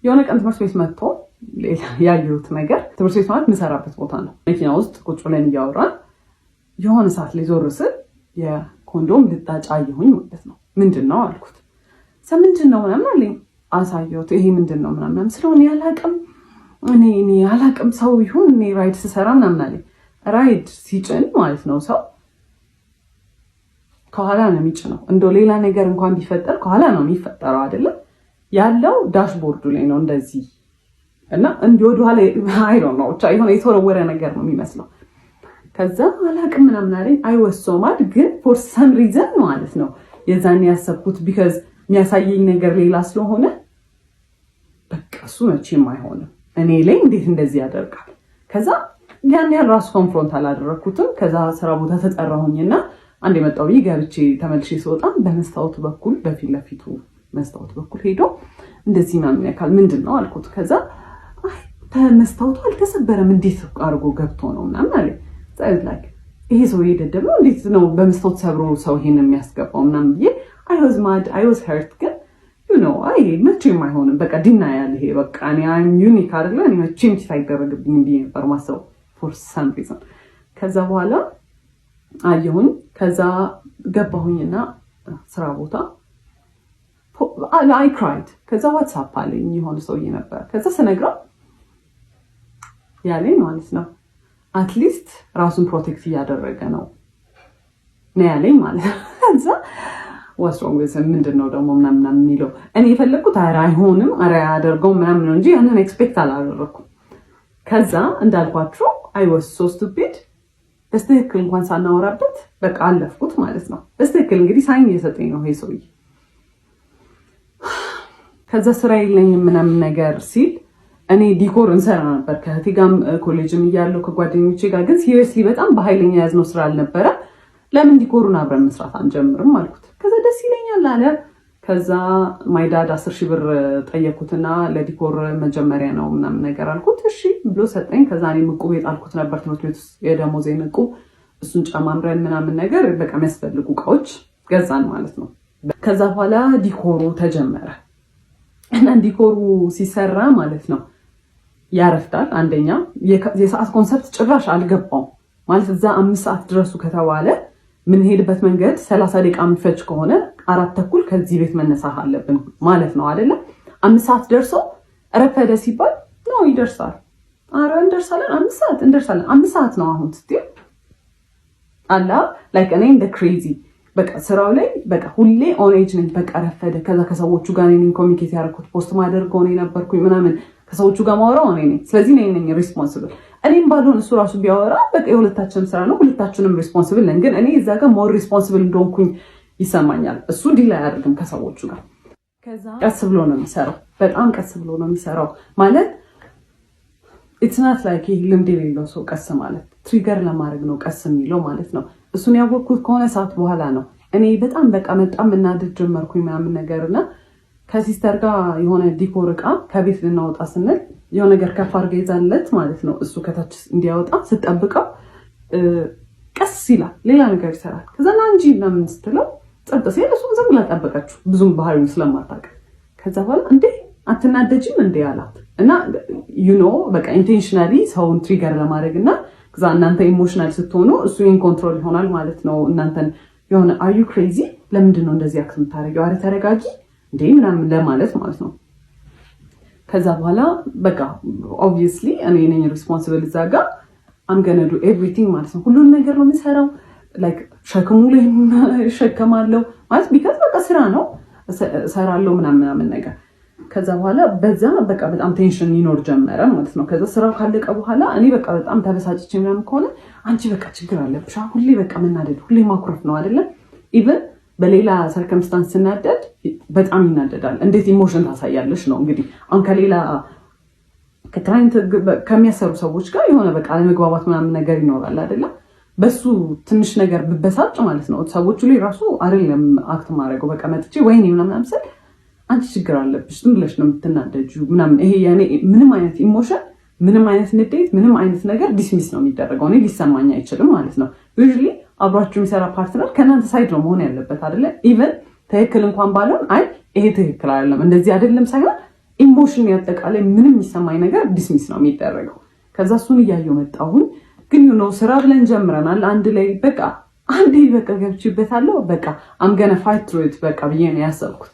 የሆነ ቀን ትምህርት ቤት መጥቶ ያየሁት ነገር ትምህርት ቤት ማለት የምሰራበት ቦታ ነው። መኪና ውስጥ ቁጭ ብለን እያወራን የሆነ ሰዓት ላይ ዞር ስል የኮንዶም ልጣጭ አየሁኝ ማለት ነው። ምንድን ነው አልኩት። ምንድን ነው ምናምን አለኝ። አሳየሁት። ይሄ ምንድን ነው ምናምን ስለሆነ ያላቅም እኔ ያላቅም ሰው ይሁን እኔ ራይድ ስሰራ ምናምን አለኝ። ራይድ ሲጭን ማለት ነው ሰው ከኋላ ነው የሚጭነው። እንደው ሌላ ነገር እንኳን ቢፈጠር ከኋላ ነው የሚፈጠረው አይደለም ያለው ዳሽቦርዱ ላይ ነው እንደዚህ እና እንዲህ ወደኋላ አይ ዶንት ኖ ብቻ የሆነ የተወረወረ ነገር ነው የሚመስለው። ከዛ አላቅም ምናምን አለኝ። አይ ወስ ሶ ማድ ግን ፎር ሰም ሪዘን ማለት ነው የዛኔ ያሰብኩት ቢካዝ የሚያሳየኝ ነገር ሌላ ስለሆነ በቃ እሱ መቼም አይሆንም እኔ ላይ እንዴት እንደዚህ ያደርጋል። ከዛ ያን ያህል ራሱ ኮንፍሮንት አላደረኩትም። ከዛ ስራ ቦታ ተጠራሁኝና አንድ የመጣው ገብቼ ተመልሼ ስወጣ በመስታወቱ በኩል በፊት ለፊቱ መስታወት በኩል ሄዶ እንደዚህ ምናምን ያካል ምንድን ነው አልኩት። ከዛ መስታወቱ አልተሰበረም እንዴት አድርጎ ገብቶ ነው ምናምን አለ። ላይክ ይሄ ሰው የደደብ ነው እንዴት ነው በመስታወት ሰብሮ ሰው ይሄን የሚያስገባው ምናምን ብዬ አይ ዋዝ ማድ አይ ዋዝ ሀርት ግን አይ መቼም አይሆንም በቃ ዲና ያለ ይሄ በቃ እኔ አም ዩኒክ አይደለ እኔ መቼም ሳይደረግብኝ ብዬ ነበር ማሰብ ፎር ሰም ሪዝን። ከዛ በኋላ አየሁኝ። ከዛ ገባሁኝና ስራ ቦታ I cried። ከዛ ዋትስአፕ አለኝ የሆነ ሰውዬ ነበር። ከዛ ስነግረው ያለኝ ማለት ነው አትሊስት ራሱን ፕሮቴክት እያደረገ ነው ያለኝ ማለት ነው። ከዛ what's wrong with him ምንድነው ደግሞ ምናምን የሚለው እኔ የፈለኩት አይሆንም አያደርገው ምናምን ነው እንጂ ያንን ኤክስፔክት አላደረኩም። ከዛ እንዳልኳችሁ I was so stupid በስትክክል እንኳን ሳናወራበት በቃ አለፍኩት ማለት ነው። በስትክክል እንግዲህ ሳይን እየሰጠኝ ነው ይሄ ሰውዬ። ከዛ ስራ የለኝም ምናምን ነገር ሲል እኔ ዲኮር እንሰራ ነበር ከእህቴ ጋር ኮሌጅም እያለሁ ከጓደኞቼ ጋር ግን ሲሪየስሊ በጣም በኃይለኛ ያዝነው ስራ አልነበረ። ለምን ዲኮሩን አብረን መስራት አንጀምርም አልኩት። ከዛ ደስ ይለኛል አለ። ከዛ ማይዳድ 10,000 ብር ጠየኩትና ለዲኮር መጀመሪያ ነው ምናምን ነገር አልኩት። እሺ ብሎ ሰጠኝ። ከዛ እኔ ዕቁብ የጣልኩት ነበር ትምህርት ቤት ውስጥ የደሞዜን ዕቁብ እሱን ጨማምረን ምናምን ነገር በቃ የሚያስፈልጉ እቃዎች ገዛን ማለት ነው። ከዛ በኋላ ዲኮሩ ተጀመረ እና ዲኮሩ ሲሰራ ማለት ነው ያረፍታል። አንደኛ የሰዓት ኮንሰፕት ጭራሽ አልገባውም ማለት እዛ 5 ሰዓት ድረሱ ከተባለ ምን ሄድበት መንገድ 30 ደቂቃ የሚፈጅ ከሆነ 4:30 ከዚህ ቤት መነሳት አለብን ማለት ነው አይደለ? 5 ሰዓት ደርሶ ረፈደ ሲባል ነው ይደርሳል። አረ እንደርሳለን 5 ሰዓት እንደርሳለን 5 ሰዓት ነው አሁን ስትይ አላ ላይክ እኔ እንደ ክሬዚ በቃ ስራው ላይ በቃ ሁሌ ኦን ኤጅ ነኝ። በቃ ረፈደ። ከዛ ከሰዎቹ ጋር ነኝ ኮሚኒኬት ያደረኩት ፖስት ማደርገው እኔ ነበርኩኝ ምናምን ከሰዎቹ ጋር ማወራው እኔ ነኝ። ስለዚህ ነኝ ሪስፖንሲብል። እኔም ባልሆን እሱ ራሱ ቢያወራ በቃ የሁለታችንም ስራ ነው፣ ሁለታችንም ሪስፖንሲብል ነን። ግን እኔ እዛ ጋር ሞር ሪስፖንሲብል እንደሆንኩኝ ይሰማኛል። እሱ ዲል አያደርግም ከሰዎቹ ጋር። ከዛ ቀስ ብሎ ነው የሚሰራው፣ በጣም ቀስ ብሎ ነው የሚሰራው ማለት ኢትስ ናት ላይክ ይሄ ልምድ የሌለው ሰው ቀስ ማለት ትሪገር ለማድረግ ነው ቀስ የሚለው ማለት ነው። እሱን ያወቅኩት ከሆነ ሰዓት በኋላ ነው። እኔ በጣም በቃ መጣም እናድድ ጀመርኩኝ ምናምን ነገርና ከሲስተር ጋር የሆነ ዲኮር እቃ ከቤት ልናወጣ ስንል የሆነ ነገር ከፍ አድርጋ ይዛለት ማለት ነው። እሱ ከታች እንዲያወጣ ስጠብቀው ቀስ ይላል፣ ሌላ ነገር ይሰራል። ከዛ ና እንጂ ምናምን ስትለው ጸጥ ሲል እሱም ዝም ብላ ጠበቀችው ብዙም ባህሪውን ስለማታውቅ። ከዛ በኋላ እንዴ አትናደጂም እንዴ አላት እና በቃ ኢንቴንሽናሊ ሰውን ትሪገር ለማድረግ እና ከዛ እናንተ ኢሞሽናል ስትሆኑ እሱ ኢን ኮንትሮል ይሆናል ማለት ነው። እናንተን የሆነ አር ዩ ክሬዚ ለምንድን ነው እንደዚህ አክት የምታደርጊው? አረ ተረጋጊ እንዴ ምናምን ለማለት ማለት ነው። ከዛ በኋላ በቃ ኦብቪየስሊ እኔ ነኝ ሪስፖንሲብል እዛ ጋር አም ገና ዱ ኤቭሪቲንግ ማለት ነው። ሁሉን ነገር ነው የምሰራው። ላይክ ሸክሙ ላይ እሸከማለሁ ማለት ቢካዝ በቃ ስራ ነው እሰራለሁ ምናምን ነገር። ከዛ በኋላ በዛ በቃ በጣም ቴንሽን ይኖር ጀመረ ማለት ነው። ከዛ ስራው ካለቀ በኋላ እኔ በቃ በጣም ተበሳጭቼ ምናምን ከሆነ አንቺ በቃ ችግር አለብሽ ሁሌ በቃ መናደድ ሁሌ ማኩረፍ ነው አይደለ? ኢቭን በሌላ ሰርከምስታንስ ስናደድ በጣም ይናደዳል። እንዴት ኢሞሽን ታሳያለሽ ነው እንግዲህ። አሁን ከሌላ ከክላይንት ከሚያሰሩ ሰዎች ጋር የሆነ በቃ ለመግባባት ምናምን ነገር ይኖራል አይደለ? በሱ ትንሽ ነገር ብበሳጭ ማለት ነው ሰዎቹ ላይ ራሱ አይደለም አክት ማድረገው በቃ መጥቼ ወይኔ ምናምን አምሰል አንቺ ችግር አለብሽ ዝም ብለሽ ነው የምትናደጂው ምናምን። ይሄ ያኔ ምንም አይነት ኢሞሽን ምንም አይነት ንዴት ምንም አይነት ነገር ዲስሚስ ነው የሚደረገው። እኔ ሊሰማኝ አይችልም ማለት ነው። ዩዥሊ አብሯችሁ የሚሰራ ፓርትነር ከእናንተ ሳይድ ነው መሆን ያለበት አይደለ? ኢቨን ትክክል እንኳን ባልሆን አይ ይሄ ትክክል አይደለም እንደዚህ አይደለም ሳይሆን ኢሞሽን ያጠቃላይ ምንም የሚሰማኝ ነገር ዲስሚስ ነው የሚደረገው። ከዛ እሱን እያየሁ መጣሁኝ። ግን ስራ ብለን ጀምረናል አንድ ላይ በቃ አንዴ በቃ ገብቼበታለሁ። በቃ አም ገና ፋይት ትሩ ኢት በቃ ብዬ ነው ያሰብኩት።